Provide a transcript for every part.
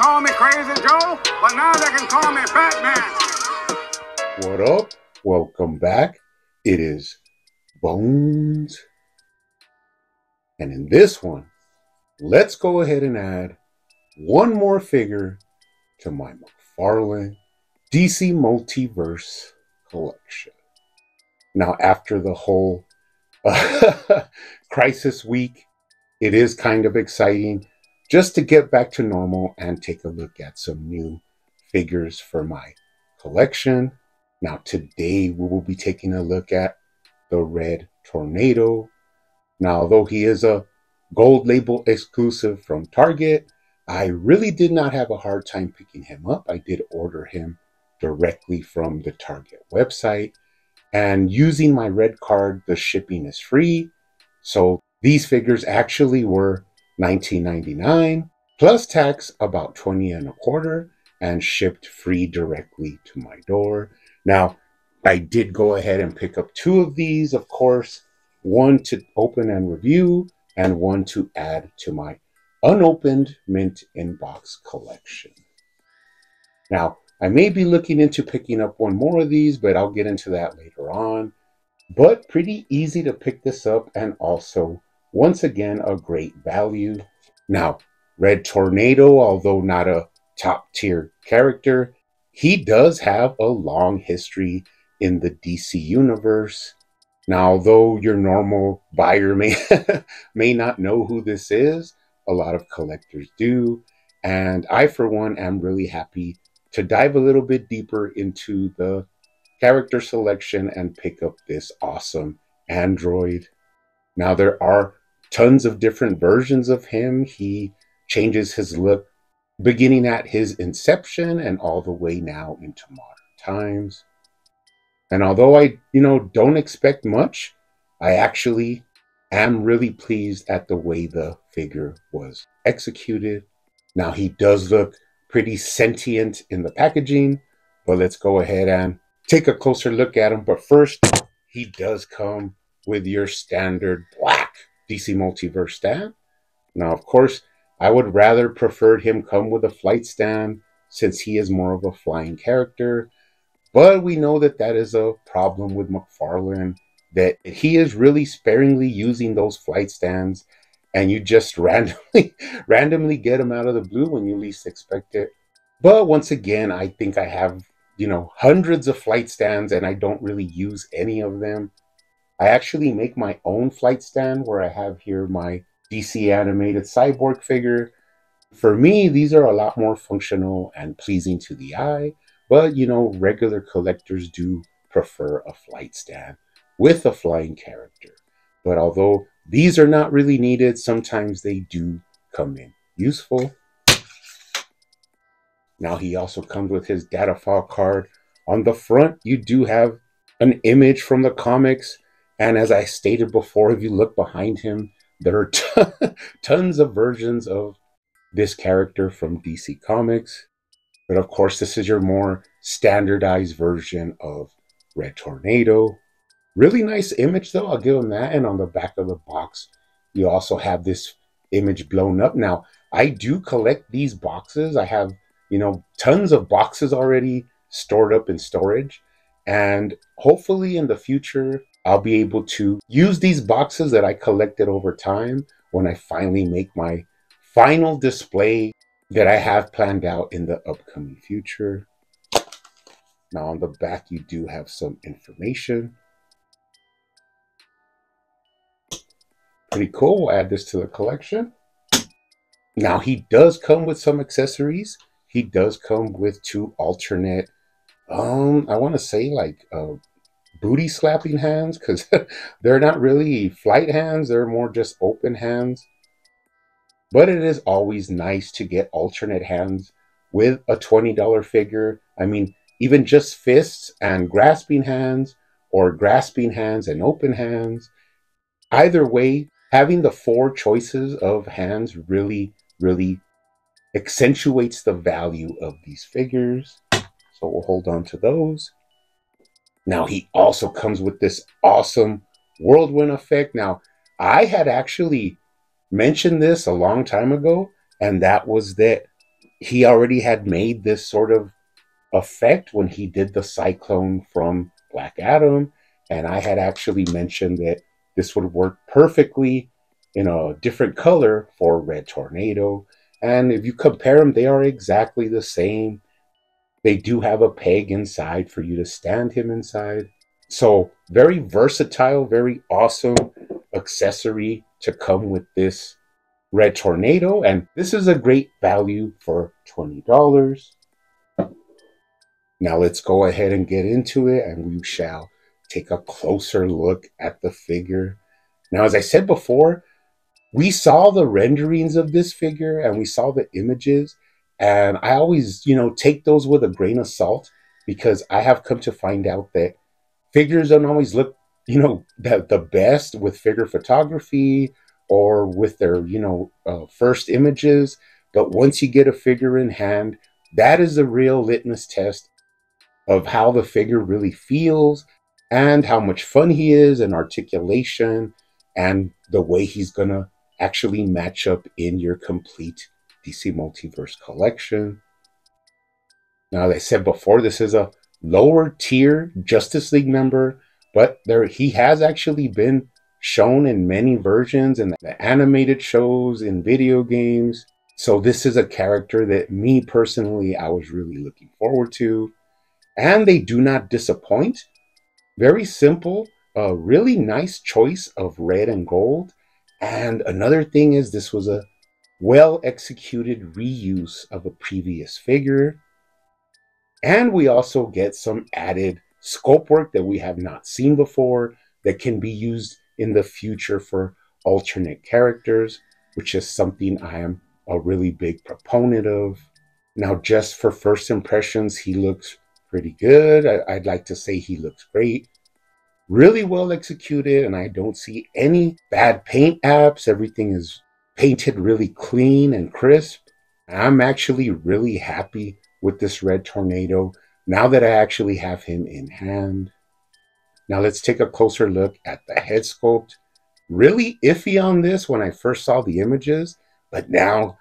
call me Crazy Joe, but now they can call me Batman. What up? Welcome back. It is Bones. And in this one, let's go ahead and add one more figure to my McFarlane DC Multiverse collection. Now, after the whole crisis week, it is kind of exciting just to get back to normal and take a look at some new figures for my collection. Now, today we will be taking a look at the Red Tornado. Now, although he is a gold label exclusive from Target, I really did not have a hard time picking him up. I did order him directly from the Target website. And using my red card, the shipping is free. So these figures actually were $19.99 plus tax about $20.25 and shipped free directly to my door. Now, I did go ahead and pick up two of these, of course, one to open and review and one to add to my unopened mint inbox collection. Now, I may be looking into picking up one more of these, but I'll get into that later on. But pretty easy to pick this up, and also, once again, a great value. Now, Red Tornado, although not a top tier character, he does have a long history in the DC universe. Now, although your normal buyer may not know who this is, a lot of collectors do. And I, for one, am really happy to dive a little bit deeper into the character selection and pick up this awesome android. Now, there are tons of different versions of him. He changes his look beginning at his inception and all the way now into modern times. And although I, don't expect much, I actually am really pleased at the way the figure was executed. Now, he does look pretty sentient in the packaging, but let's go ahead and take a closer look at him. But first, he does come with your standard black DC Multiverse stand. Now, of course, I would rather prefer him come with a flight stand since he is more of a flying character. But we know that that is a problem with McFarlane, that he is really sparingly using those flight stands, and you just randomly get him out of the blue when you least expect it. But once again, I think I have, hundreds of flight stands and I don't really use any of them. I actually make my own flight stand where I have here my DC animated cyborg figure. For me, these are a lot more functional and pleasing to the eye, but regular collectors do prefer a flight stand with a flying character. But although these are not really needed, sometimes they do come in useful. Now, he also comes with his data file card. On the front, you do have an image from the comics. And as I stated before, if you look behind him, there are tons of versions of this character from DC Comics. But of course, this is your more standardized version of Red Tornado. Really nice image, though. I'll give him that. And on the back of the box, you also have this image blown up. Now, I do collect these boxes. I have, tons of boxes already stored up in storage. And hopefully in the future, I'll be able to use these boxes that I collected over time when I finally make my final display that I have planned out in the upcoming future. Now, on the back, you do have some information. Pretty cool. We'll add this to the collection. Now, he does come with some accessories. He does come with two alternate, I want to say like booty slapping hands, because they're not really flight hands. They're more just open hands. But it is always nice to get alternate hands with a $20 figure. I mean, even just fists and grasping hands, or grasping hands and open hands. Either way, having the four choices of hands really accentuates the value of these figures. So we'll hold on to those. Now, he also comes with this awesome whirlwind effect. Now, I had actually mentioned this a long time ago, and that was that he already had made this sort of effect when he did the Cyclone from Black Adam. And I had actually mentioned that this would work perfectly in a different color for Red Tornado. And if you compare them, they are exactly the same. They do have a peg inside for you to stand him inside. So very versatile, very awesome accessory to come with this Red Tornado. And this is a great value for $20. Now let's go ahead and get into it, and we shall take a closer look at the figure. Now, as I said before, we saw the renderings of this figure and we saw the images, and I always, take those with a grain of salt, because I have come to find out that figures don't always look, the best with figure photography or with their, first images. But once you get a figure in hand, that is the real litmus test of how the figure really feels and how much fun he is and articulation and the way he's going to actually match up in your complete DC Multiverse collection. Now, as I said before, this is a lower tier Justice League member, but he has actually been shown in many versions in the animated shows, in video games. So this is a character that me personally, I was really looking forward to. And they do not disappoint. Very simple, a really nice choice of red and gold. And another thing is, this was a well executed reuse of a previous figure. And we also get some added scope work that we have not seen before that can be used in the future for alternate characters, which is something I am a really big proponent of. Now, just for first impressions, he looks pretty good. I'd like to say he looks great. Really well executed, and I don't see any bad paint apps. Everything is painted really clean and crisp. I'm actually really happy with this Red Tornado now that I actually have him in hand. Now let's take a closer look at the head sculpt. Really iffy on this when I first saw the images, but now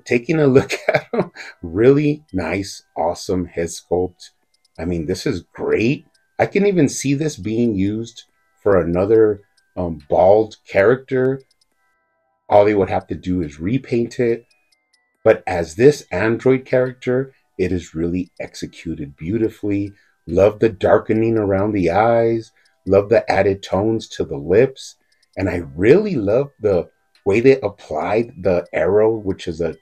taking a look at him, really nice, awesome head sculpt. I mean, this is great. I can even see this being used for another bald character. All they would have to do is repaint it. But as this android character, it is really executed beautifully. Love the darkening around the eyes. Love the added tones to the lips. And I really love the way they applied the arrow, which is a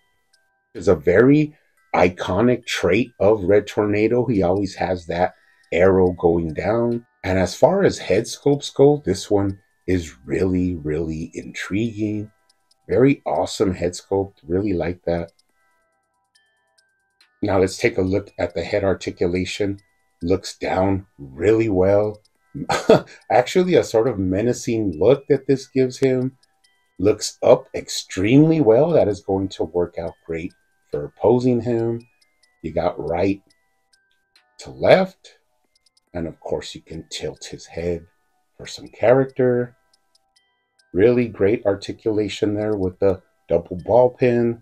very iconic trait of Red Tornado. He always has that arrow going down. And as far as head sculpts go, this one is really, really intriguing. Very awesome head sculpt. Really like that. Now let's take a look at the head articulation. Looks down really well. Actually, a sort of menacing look that this gives him. Looks up extremely well. That is going to work out great for opposing him. You got right to left. And of course, you can tilt his head for some character. Really great articulation there with the double ball pin.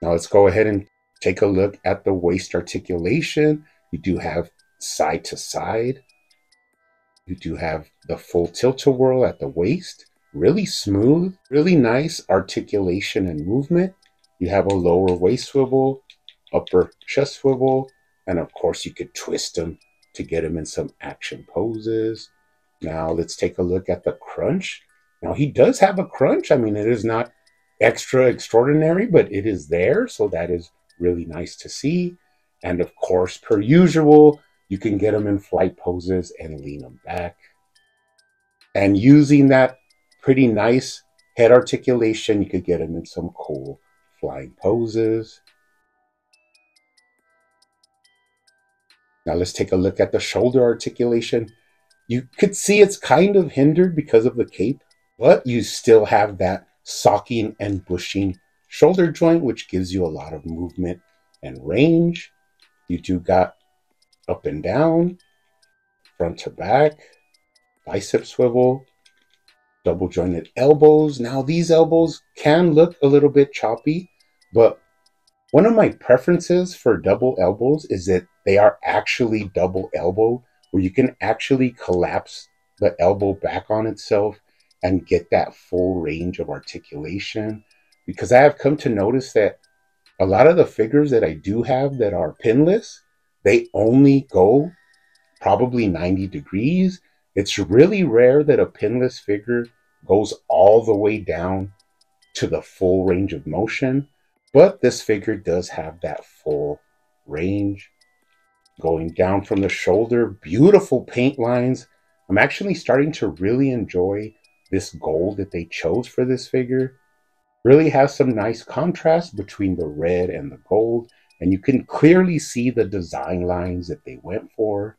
Now let's go ahead and take a look at the waist articulation. You do have side to side. You do have the full tilt-a-whirl at the waist. Really smooth, really nice articulation and movement. You have a lower waist swivel, upper chest swivel, and of course you could twist them to get him in some action poses. Now let's take a look at the crunch. Now he does have a crunch. I mean, it is not extra extraordinary, but it is there, so that is really nice to see. And of course, per usual, you can get them in flight poses and lean them back. And using that pretty nice head articulation, you could get them in some cool flying poses. Now let's take a look at the shoulder articulation. You could see it's kind of hindered because of the cape, but you still have that socking and bushing shoulder joint, which gives you a lot of movement and range. You do got up and down, front to back, bicep swivel, double jointed elbows. Now these elbows can look a little bit choppy, but One of my preferences for double elbows is that they are actually double elbow, where you can actually collapse the elbow back on itself and get that full range of articulation. Because I have come to notice that a lot of the figures that I do have that are pinless, they only go probably 90 degrees. It's really rare that a pinless figure goes all the way down to the full range of motion, but this figure does have that full range. Going down from the shoulder, beautiful paint lines. I'm actually starting to really enjoy this gold that they chose for this figure. Really has some nice contrast between the red and the gold, and you can clearly see the design lines that they went for.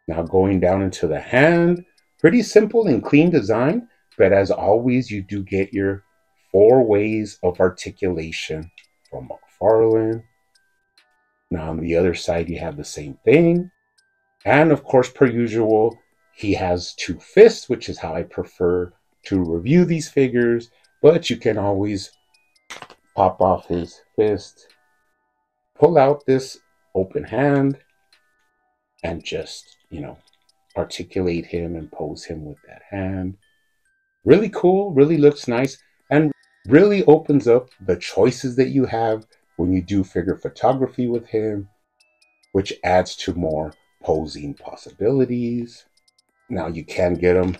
Now going down into the hand, pretty simple and clean design, but as always, you do get your 4 ways of articulation from McFarlane. Now on the other side, you have the same thing. And of course, per usual, he has 2 fists, which is how I prefer to review these figures, but you can always pop off his fist, pull out this open hand, and just, articulate him and pose him with that hand. Really cool, really looks nice, and really opens up the choices that you have when you do figure photography with him, which adds to more posing possibilities. Now you can get him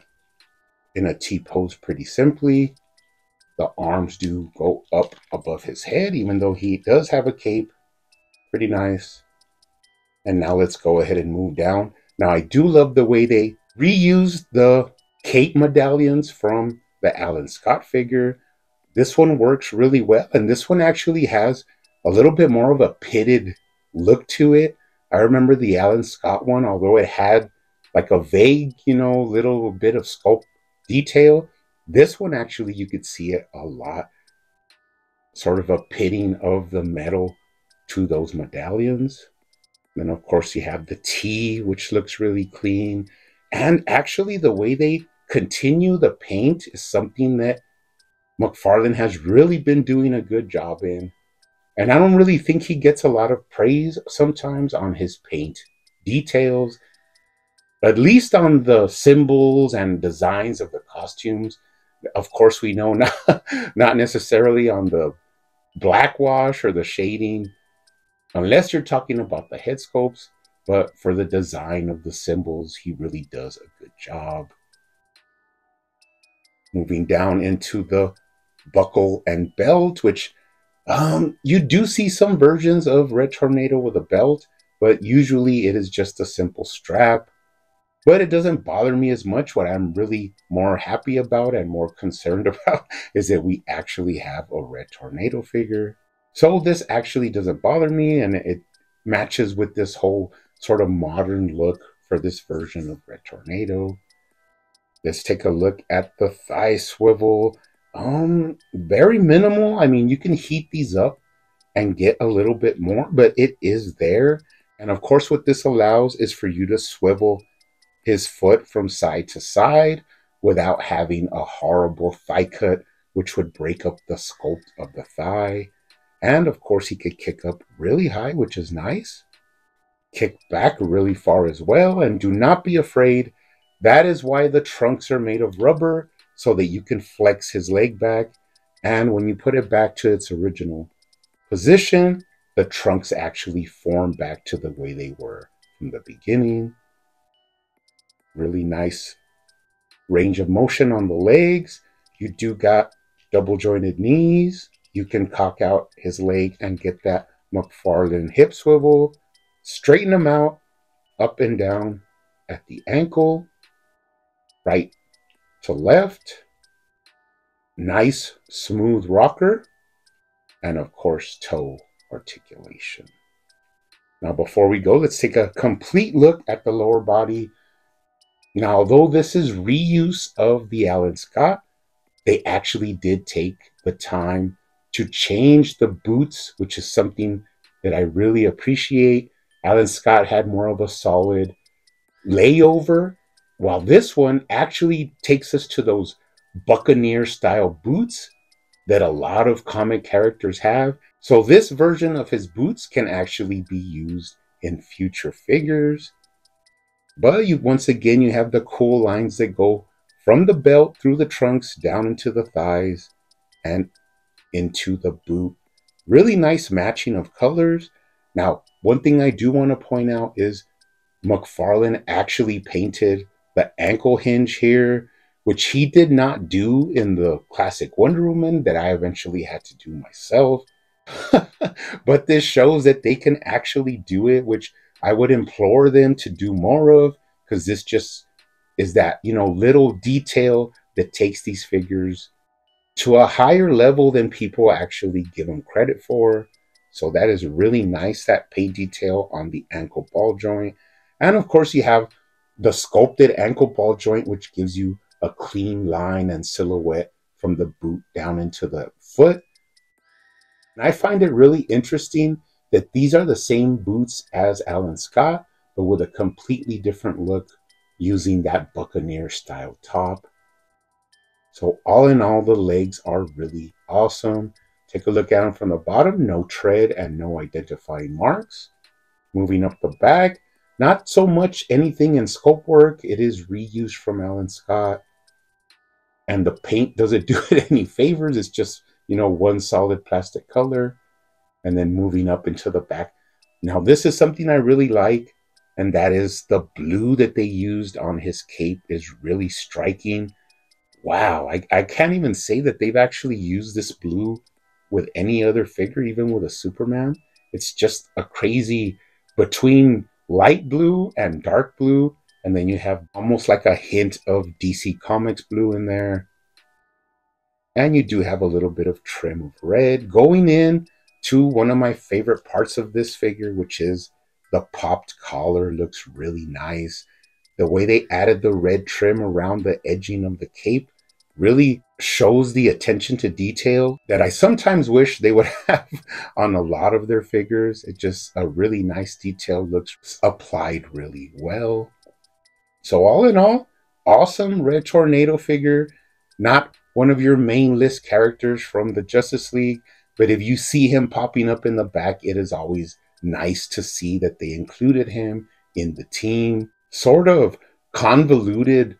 in a T-pose pretty simply. The arms do go up above his head, even though he does have a cape. Pretty nice. And now let's go ahead and move down. Now I do love the way they reused the cape medallions from the Alan Scott figure. This one works really well, and this one actually has a little bit more of a pitted look to it. I remember the Alan Scott one, although it had like a vague, little bit of sculpt detail, this one actually you could see it a lot. Sort of a pitting of the metal to those medallions. Then of course you have the T, which looks really clean. And actually the way they continue the paint is something that McFarlane has really been doing a good job in. And I don't really think he gets a lot of praise sometimes on his paint details, at least on the symbols and designs of the costumes. Of course, we know not necessarily on the black wash or the shading, unless you're talking about the head sculpts, but for the design of the symbols, he really does a good job. Moving down into the buckle and belt, which you do see some versions of Red Tornado with a belt, but usually it is just a simple strap. But it doesn't bother me as much. What I'm really more happy about and more concerned about is that we actually have a Red Tornado figure. So this actually doesn't bother me, and it matches with this whole sort of modern look for this version of Red Tornado. Let's take a look at the thigh swivel. Very minimal. I mean, you can heat these up and get a little bit more, but it is there. And of course, what this allows is for you to swivel his foot from side to side without having a horrible thigh cut, which would break up the sculpt of the thigh. And of course, he could kick up really high, which is nice. Kick back really far as well. And do not be afraid. That is why the trunks are made of rubber, so that you can flex his leg back. And when you put it back to its original position, the trunks actually form back to the way they were from the beginning. Really nice range of motion on the legs. You do got double jointed knees. You can cock out his leg and get that McFarlane hip swivel. Straighten them out, up and down at the ankle, right to left. Nice smooth rocker. And of course, toe articulation. Now, before we go, let's take a complete look at the lower body. Now, although this is reuse of the Alan Scott, they actually did take the time to change the boots, which is something that I really appreciate. Alan Scott had more of a solid layover, while this one actually takes us to those Buccaneer style boots that a lot of comic characters have. So this version of his boots can actually be used in future figures. But once again, you have the cool lines that go from the belt through the trunks down into the thighs and into the boot. Really nice matching of colors. Now, one thing I do want to point out is McFarlane actually painted the ankle hinge here, which he did not do in the classic Wonder Woman that I eventually had to do myself. But this shows that they can actually do it, which I would implore them to do more of, because this just is that, little detail that takes these figures to a higher level than people actually give them credit for. So that is really nice, that paint detail on the ankle ball joint. And of course, you have the sculpted ankle ball joint, which gives you a clean line and silhouette from the boot down into the foot. And I find it really interesting that these are the same boots as Alan Scott, but with a completely different look using that Buccaneer style top. So all in all, the legs are really awesome. Take a look at them from the bottom. No tread and no identifying marks. Moving up the back, not so much anything in sculpt work. It is reused from Alan Scott. And the paint doesn't do it any favors. It's just, one solid plastic color. And then moving up into the back. Now, this is something I really like. And that is the blue that they used on his cape is really striking. Wow, I can't even say that they've actually used this blue with any other figure, even with a Superman. It's just a crazy between light blue and dark blue. And then you have almost like a hint of DC Comics blue in there. And you do have a little bit of trim of red going in to one of my favorite parts of this figure, which is the popped collar. Looks really nice. The way they added the red trim around the edging of the cape really shows the attention to detail that I sometimes wish they would have on a lot of their figures. It's just a really nice detail, looks applied really well. So all in all, awesome Red Tornado figure. Not one of your main list characters from the Justice League, but if you see him popping up in the back, it is always nice to see that they included him in the team. Sort of convoluted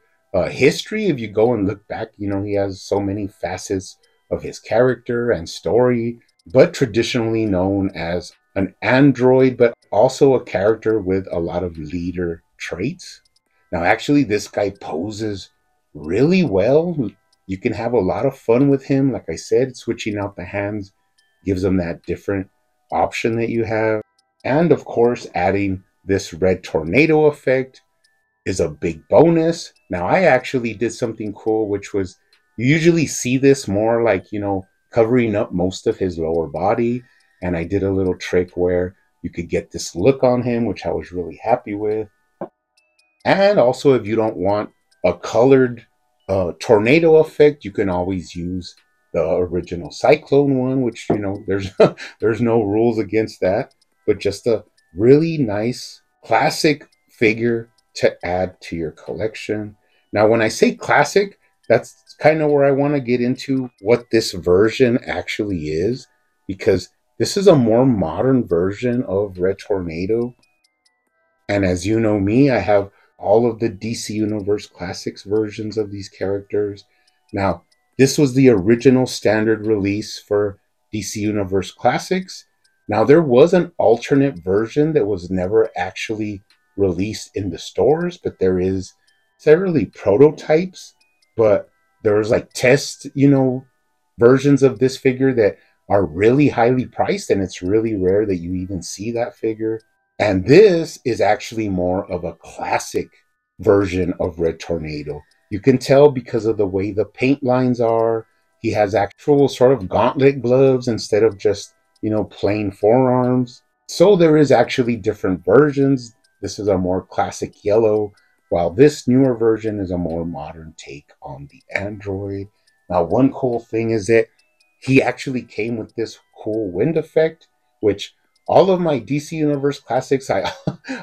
history. If you go and look back, he has so many facets of his character and story, but traditionally known as an android, but also a character with a lot of leader traits. Now, actually, this guy poses really well. You can have a lot of fun with him. Like I said, switching out the hands gives him that different option that you have. And of course, adding this red tornado effect is a big bonus. Now, I actually did something cool, which was you usually see this more like, covering up most of his lower body. And I did a little trick where you could get this look on him, which I was really happy with. And also, if you don't want a colored tornado effect, you can always use the original Cyclone one, which, there's there's no rules against that, but just a really nice classic figure to add to your collection. Now, when I say classic, that's kind of where I want to get into what this version actually is, because this is a more modern version of Red Tornado. And as you know me, I have all of the DC Universe Classics versions of these characters. Now, this was the original standard release for DC Universe Classics. Now, there was an alternate version that was never actually released in the stores, but there is several prototypes, but there's like test, versions of this figure that are really highly priced, and it's really rare that you even see that figure. And this is actually more of a classic version of Red Tornado. You can tell because of the way the paint lines are. He has actual sort of gauntlet gloves instead of just, plain forearms. So there is actually different versions. This is a more classic yellow, while this newer version is a more modern take on the android. Now, one cool thing is that he actually came with this cool wind effect, which all of my DC Universe Classics, I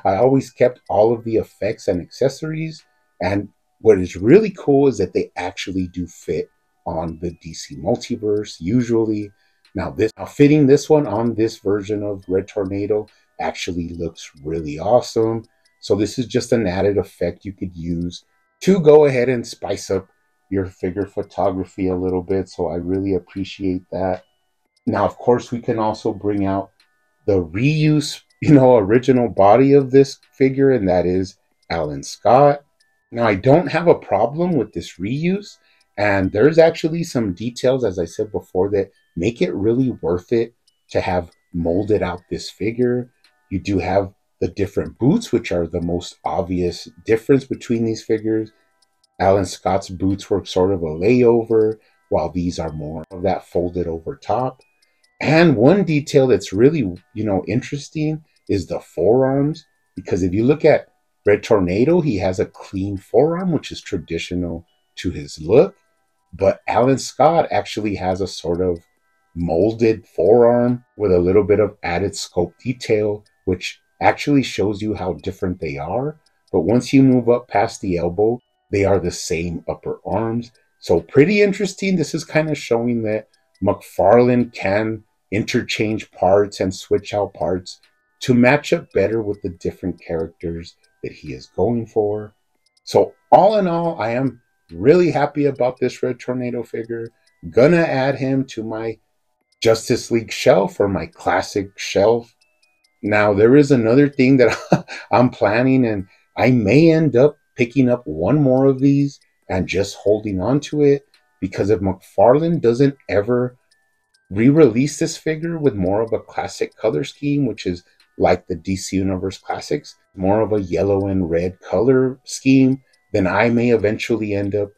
always kept all of the effects and accessories. And what is really cool is that they actually do fit on the DC Multiverse, usually. Now fitting this one on this version of Red Tornado actually looks really awesome. So this is just an added effect you could use to go ahead and spice up your figure photography a little bit. So I really appreciate that. Now, of course, we can also bring out the reuse, original body of this figure, and that is Alan Scott. Now, I don't have a problem with this reuse, and there's actually some details, as I said before, that make it really worth it to have molded out this figure. You do have the different boots, which are the most obvious difference between these figures. Alan Scott's boots were sort of a layover, while these are more of that folded over top. And one detail that's really, interesting is the forearms, because if you look at Red Tornado, he has a clean forearm, which is traditional to his look. But Alan Scott actually has a sort of molded forearm with a little bit of added scope detail, which actually shows you how different they are. But once you move up past the elbow, they are the same upper arms. So pretty interesting. This is kind of showing that McFarlane can interchange parts and switch out parts to match up better with the different characters that he is going for. So all in all, I am really happy about this Red Tornado figure. Gonna add him to my Justice League shelf, or my classic shelf. Now, there is another thing that I'm planning, and I may end up picking up one more of these and just holding on to it, because if McFarlane doesn't ever re-release this figure with more of a classic color scheme, which is like the DC Universe Classics, more of a yellow and red color scheme, then I may eventually end up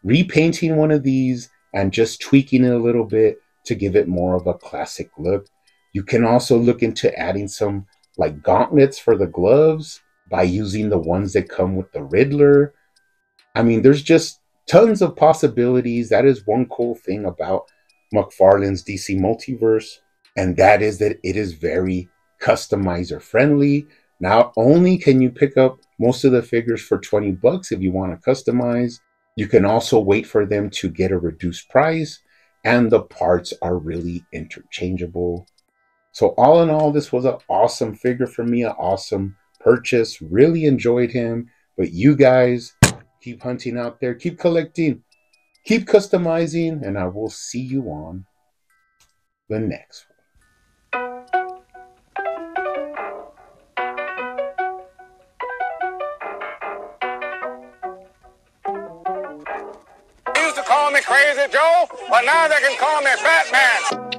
repainting one of these and just tweaking it a little bit to give it more of a classic look. You can also look into adding some like gauntlets for the gloves by using the ones that come with the Riddler. I mean, there's just tons of possibilities. That is one cool thing about McFarlane's DC Multiverse, and that is that it is very customizer friendly. Not only can you pick up most of the figures for $20 if you want to customize, you can also wait for them to get a reduced price, and the parts are really interchangeable. So all in all, this was an awesome figure for me, an awesome purchase. Really enjoyed him. But you guys keep hunting out there, keep collecting, keep customizing, and I will see you on the next one. They used to call me Crazy Joe, but now they can call me Batman.